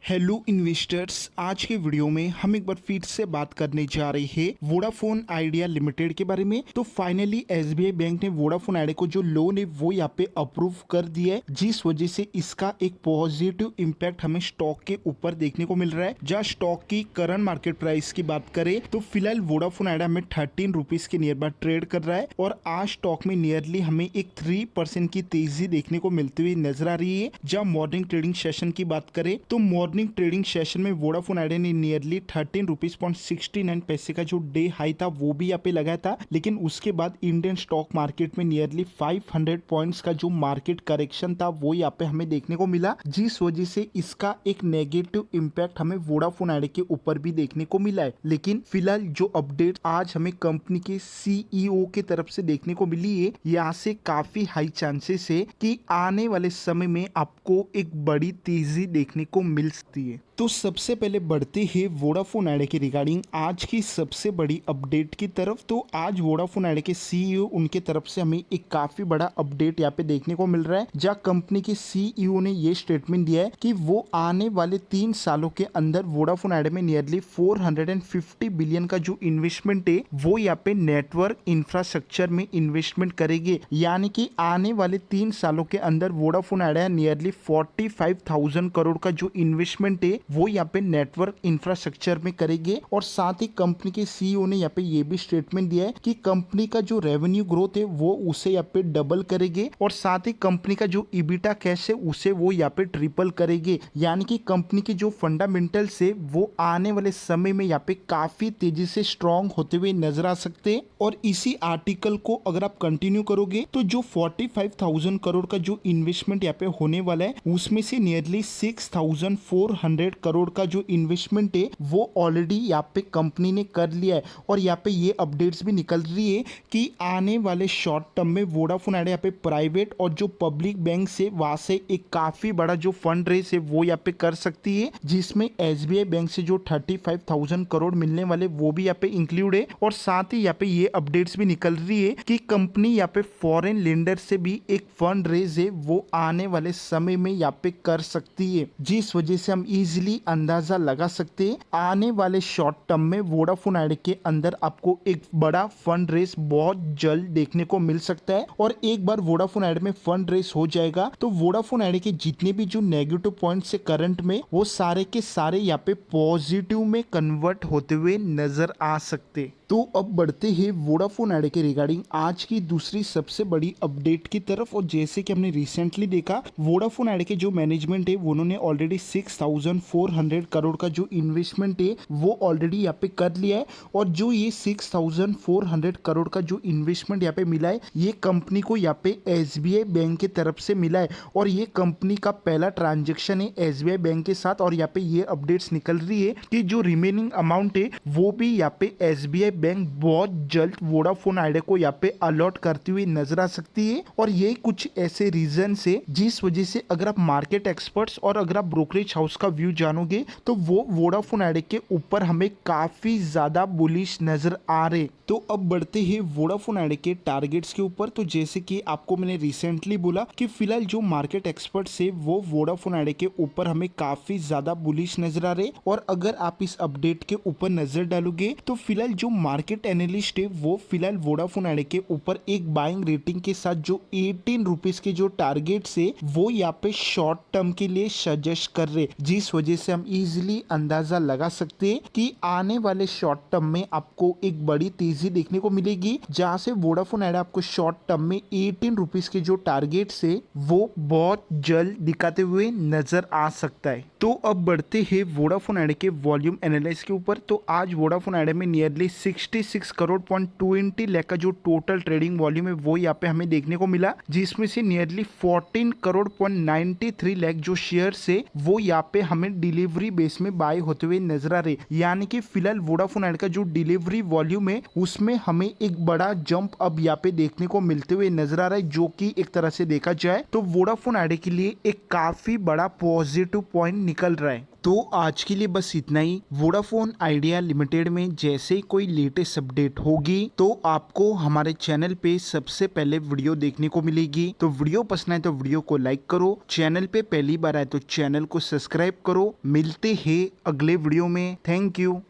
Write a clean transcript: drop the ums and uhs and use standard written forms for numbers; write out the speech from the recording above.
Hello investors, आज के video में हम एक बार फिर से बात करने जा रहे हैं वोडाफोन आइडिया लिमिटेड के बारे में। तो फाइनली एसबीआई बैंक ने वोडाफोन आइडिया को जो लोन है वो यहाँ पे अप्रूव कर दिया है, जिस वजह से इसका एक पॉजिटिव इम्पैक्ट हमें स्टॉक के ऊपर देखने को मिल रहा है। जहाँ स्टॉक की करंट मार्केट प्राइस की बात करें तो फिलहाल वोडाफोन आइडिया में 13 रुपीज के नियर बाय ट्रेड कर रहा है और आज स्टॉक में नियरली हमें एक 3% की तेजी देखने को मिलती हुई नजर आ रही है। जहाँ मॉर्निंग ट्रेडिंग सेशन की बात करें तो मॉर्निंग ट्रेडिंग सेशन में वोडाफोन आइडिया ने नियरली 13 रुपीज 69 पैसे का जो डे हाई था वो भी यहाँ पे लगाया था, लेकिन उसके बाद इंडियन स्टॉक मार्केट में नियरली 500 पॉइंट्स का जो मार्केट करेक्शन था वो यहाँ पे हमें देखने को मिला, जिस वजह से इसका एक नेगेटिव इम्पैक्ट हमें वोडाफोन आइडिया के ऊपर भी देखने को मिला है। लेकिन फिलहाल जो अपडेट आज हमें कंपनी के सीईओ की तरफ से देखने को मिली है, यहाँ से काफी हाई चांसेस है कि आने वाले समय में आपको एक बड़ी तेजी देखने को मिल सकती है। तो सबसे पहले बढ़ते हैं वोडाफोन आइडिया के रिगार्डिंग आज की सबसे बड़ी अपडेट की तरफ। तो आज वोडाफोन आइडिया के सीईओ उनके तरफ से हमें एक काफी बड़ा अपडेट यहाँ पे देखने को मिल रहा है, जहाँ कंपनी के सीईओ ने ये स्टेटमेंट दिया है कि वो आने वाले 3 सालों के अंदर वोडाफोन आइडिया में नियरली 450 बिलियन का जो इन्वेस्टमेंट है वो यहाँ पे नेटवर्क इंफ्रास्ट्रक्चर में इन्वेस्टमेंट करेंगे। यानी कि आने वाले 3 सालों के अंदर वोडाफोन आइडिया नियरली 45,000 करोड़ का जो इन्वेस्टमेंट है वो यहाँ पे नेटवर्क इंफ्रास्ट्रक्चर में करेंगे। और साथ ही कंपनी के सीईओ ने यहाँ पे ये भी स्टेटमेंट दिया है कि कंपनी का जो रेवेन्यू ग्रोथ है वो उसे यहाँ पे डबल करेंगे और साथ ही कंपनी का जो इबिटा कैश है उसे वो यहाँ पे ट्रिपल करेंगे। यानी कि कंपनी के जो फंडामेंटल्स है वो आने वाले समय में यहाँ पे काफी तेजी से स्ट्रॉन्ग होते हुए नजर आ सकते हैं। और इसी आर्टिकल को अगर आप कंटिन्यू करोगे तो जो 45,000 करोड़ का जो इन्वेस्टमेंट यहाँ पे होने वाला है उसमें से नियरली 6,400 करोड़ का जो इन्वेस्टमेंट है वो ऑलरेडी यहाँ पे कंपनी ने कर लिया है। और यहाँ पे ये अपडेट्स भी निकल रही है कि आने वाले शॉर्ट टर्म में वोडाफोन आइडिया यहाँ पे प्राइवेट और जो पब्लिक बैंक से वहां से एक काफी बड़ा जो फंड रेस है वो यहाँ पे कर सकती है, जिसमें एसबीआई बैंक से जो 35,000 करोड़ मिलने वाले वो भी यहाँ पे इंक्लूड है। और साथ ही यहाँ पे ये अपडेट्स भी निकल रही है कि कंपनी यहाँ पे फॉरेन लेंडर से भी एक फंड रेज है वो आने वाले समय में यहाँ पे कर सकती है, जिस वजह से हम इजिली अंदाजा लगा सकते हैं आने वाले शॉर्ट टर्म में वोडाफोन आइडिया के अंदर आपको एक बड़ा फंड रेस बहुत जल्द देखने को मिल सकता है। और एक बार वोडाफोन आइडिया में फंड रेस हो जाएगा तो वोडाफोन आइडिया के जितने भी जो नेगेटिव पॉइंट्स है करंट में वो सारे के सारे यहाँ पे पॉजिटिव में कन्वर्ट होते हुए नजर आ सकते। तो अब बढ़ते हैं वोडाफोन आइडिया के रिगार्डिंग आज की दूसरी सबसे बड़ी अपडेट की तरफ। और जैसे कि हमने रिसेंटली देखा वोडाफोन आइडिया के जो मैनेजमेंट है उन्होंने ऑलरेडी 6,400 करोड़ का जो इन्वेस्टमेंट है वो ऑलरेडी यहाँ पे कर लिया है। और जो ये 6,400 करोड़ का जो इन्वेस्टमेंट यहाँ पे मिला है ये कंपनी को यहाँ पे एसबीआई बैंक की तरफ से मिला है और ये कंपनी का पहला ट्रांजेक्शन है एसबीआई बैंक के साथ। और यहाँ पे ये अपडेट्स निकल रही है कि जो रिमेनिंग अमाउंट है वो भी यहाँ पे एसबीआई बैंक बहुत जल्द वोडाफोन आइडिया को यहाँ पे अलॉट करती हुई नजर आ सकती है। और ये कुछ ऐसे रीजन है जिस वजह से अगर आप मार्केट एक्सपर्ट्स और अगर आप ब्रोकरेज हाउस का व्यू जानोगे तो वो वोडाफोन आइडिया के ऊपर हमें काफी ज्यादा बुलिश नजर आ रहे। तो अब बढ़ते हैं वोडाफोन आइडिया के टारगेट्स के ऊपर। तो जैसे कि आपको मैंने रिसेंटली बोला कि फिलहाल जो मार्केट एक्सपर्ट्स है वो वोडाफोन आइडिया के ऊपर हमें काफी ज्यादा बुलिश नजर आ रहे। और अगर आप इस अपडेट के ऊपर नजर डालोगे तो फिलहाल जो मार्केट एनालिस्ट है वो फिलहाल वोडाफोन आइडिया के ऊपर एक बाइंग रेटिंग के साथ जो 18 रुपीज के जो टारगेट्स है वो यहाँ पे शॉर्ट टर्म के लिए सजेस्ट कर रहे, जिस वजह से हम इजिली अंदाजा लगा सकते हैं कि आने वाले शॉर्ट टर्म में आपको एक बड़ी तेजी देखने को मिलेगी, जहां से वोडाफोन आइडिया आपको शॉर्ट टर्म में 18 रुपीज के जो टारगेट्स है वो बहुत जल्द दिखाते हुए नजर आ सकता है। तो अब बढ़ते हैं वोडाफोन आइडिया के वॉल्यूम एनालिसिस के ऊपर। तो आज वोडाफोन आइडिया में नियरली 66 करोड़ 20 लाख का जो टोटल ट्रेडिंग वॉल्यूम है वो यहाँ पे हमें देखने को मिला, जिसमें से नियरली 14 करोड़ 93 लाख जो शेयर है वो यहाँ पे हमें डिलीवरी बेस में बाय होते हुए नजर आ रहे। यानी कि फिलहाल वोडाफोन आइडिया का जो डिलीवरी वॉल्यूम है उसमें हमें एक बड़ा जंप अब यहाँ पे देखने को मिलते हुए नजर आ रहा है, जो कि एक तरह से देखा जाए तो वोडाफोन आइडिया के लिए एक काफी बड़ा पॉजिटिव पॉइंट निकल रहा है। तो आज के लिए बस इतना ही। वोडाफोन आइडिया लिमिटेड में जैसे ही कोई लेटेस्ट अपडेट होगी तो आपको हमारे चैनल पे सबसे पहले वीडियो देखने को मिलेगी। तो वीडियो पसंद आए तो वीडियो को लाइक करो, चैनल पे पहली बार आए तो चैनल को सब्सक्राइब करो। मिलते हैं अगले वीडियो में। Thank you.